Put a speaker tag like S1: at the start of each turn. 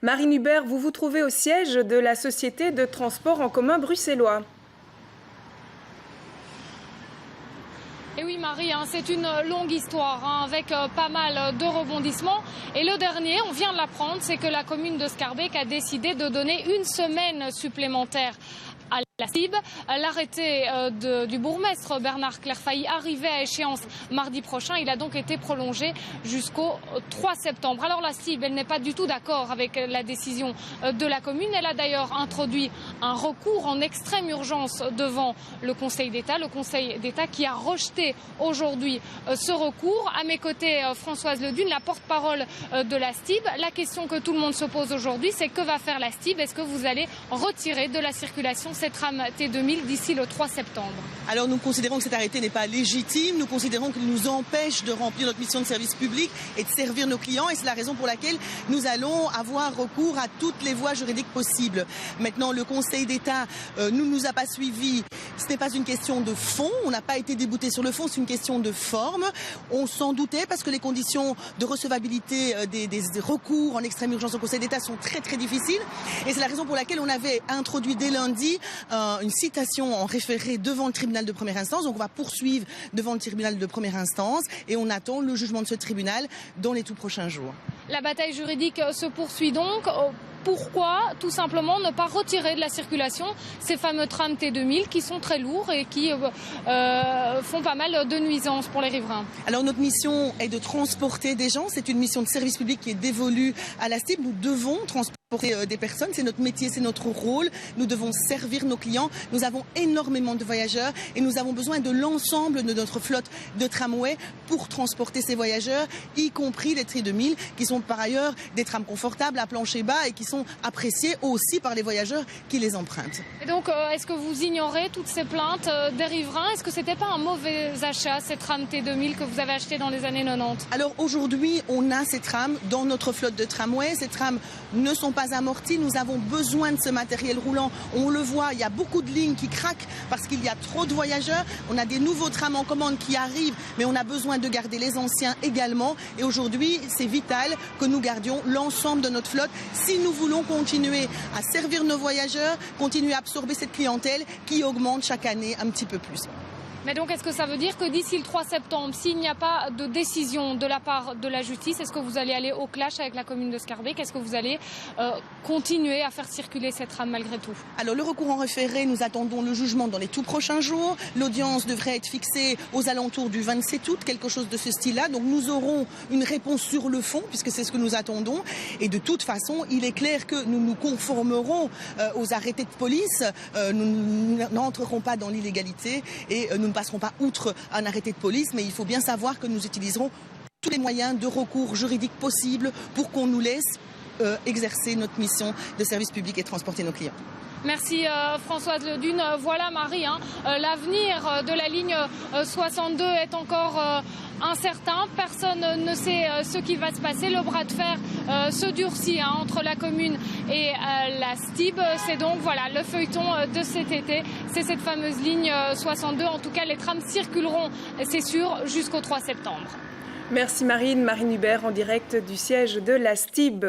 S1: Marine Hubert, vous vous trouvez au siège de la Société de transport en commun bruxellois.
S2: Et oui Marie, c'est une longue histoire avec pas mal de rebondissements. Et le dernier, on vient de l'apprendre, c'est que la commune de Schaerbeek a décidé de donner une semaine supplémentaire à la STIB. L'arrêté du bourgmestre Bernard Clairfailly arrivait à échéance mardi prochain. Il a donc été prolongé jusqu'au 3 septembre. Alors la STIB, elle n'est pas du tout d'accord avec la décision de la commune. Elle a d'ailleurs introduit un recours en extrême urgence devant le Conseil d'État. Le Conseil d'État qui a rejeté aujourd'hui ce recours. À mes côtés, Françoise Ledune, la porte-parole de la STIB. La question que tout le monde se pose aujourd'hui, c'est que va faire la STIB? Est-ce que vous allez retirer de la circulation cette tram T2000 d'ici le 3 septembre?
S3: Alors nous considérons que cet arrêté n'est pas légitime, nous considérons qu'il nous empêche de remplir notre mission de service public et de servir nos clients, et c'est la raison pour laquelle nous allons avoir recours à toutes les voies juridiques possibles. Maintenant, le Conseil d'État ne nous a pas suivis. Ce n'est pas une question de fond, on n'a pas été débouté sur le fond, c'est une question de forme. On s'en doutait parce que les conditions de recevabilité des recours en extrême urgence au Conseil d'État sont très très difficiles, et c'est la raison pour laquelle on avait introduit dès lundi une citation en référé devant le tribunal de première instance. Donc on va poursuivre devant le tribunal de première instance et on attend le jugement de ce tribunal dans les tout prochains jours.
S2: La bataille juridique se poursuit donc. Pourquoi tout simplement ne pas retirer de la circulation ces fameux trams T2000 qui sont très lourds et qui font pas mal de nuisances pour les riverains?
S3: Alors notre mission est de transporter des gens, c'est une mission de service public qui est dévolue à la STIB. Nous devons transporter des personnes, c'est notre métier, c'est notre rôle. Nous devons servir nos clients. Nous avons énormément de voyageurs et nous avons besoin de l'ensemble de notre flotte de tramways pour transporter ces voyageurs, y compris les T2000 qui sont par ailleurs des trams confortables à plancher bas et qui sont appréciés aussi par les voyageurs qui les empruntent.
S2: Et donc, est-ce que vous ignorez toutes ces plaintes des riverains? Est-ce que c'était pas un mauvais achat, ces trams T2000 que vous avez achetés dans les années 90?
S3: Alors aujourd'hui, on a ces trams dans notre flotte de tramways. Ces trams ne sont pas amortis. Nous avons besoin de ce matériel roulant. On le voit, il y a beaucoup de lignes qui craquent parce qu'il y a trop de voyageurs. On a des nouveaux trams en commande qui arrivent, mais on a besoin de garder les anciens également. Et aujourd'hui, c'est vital que nous gardions l'ensemble de notre flotte si nous voulons continuer à servir nos voyageurs, continuer à absorber cette clientèle qui augmente chaque année un petit peu plus.
S2: Mais donc, est-ce que ça veut dire que d'ici le 3 septembre, s'il n'y a pas de décision de la part de la justice, est-ce que vous allez aller au clash avec la commune de Schaerbeek? Est-ce que vous allez continuer à faire circuler cette trame malgré tout?
S3: Alors, le recours en référé, nous attendons le jugement dans les tout prochains jours. L'audience devrait être fixée aux alentours du 27 août, quelque chose de ce style-là. Donc, nous aurons une réponse sur le fond, puisque c'est ce que nous attendons. Et de toute façon, il est clair que nous nous conformerons aux arrêtés de police. Nous n'entrerons pas dans l'illégalité et nous ne passerons pas outre un arrêté de police, mais il faut bien savoir que nous utiliserons tous les moyens de recours juridiques possibles pour qu'on nous laisse exercer notre mission de service public et transporter nos clients.
S2: Merci Françoise Ledune. Voilà Marie, l'avenir de la ligne 62 est encore incertain. Personne ne sait ce qui va se passer. Le bras de fer se durcit entre la commune et la STIB. C'est donc voilà le feuilleton de cet été. C'est cette fameuse ligne 62. En tout cas, les trams circuleront, c'est sûr, jusqu'au 3 septembre.
S1: Merci Marine. Marine Hubert en direct du siège de la STIB.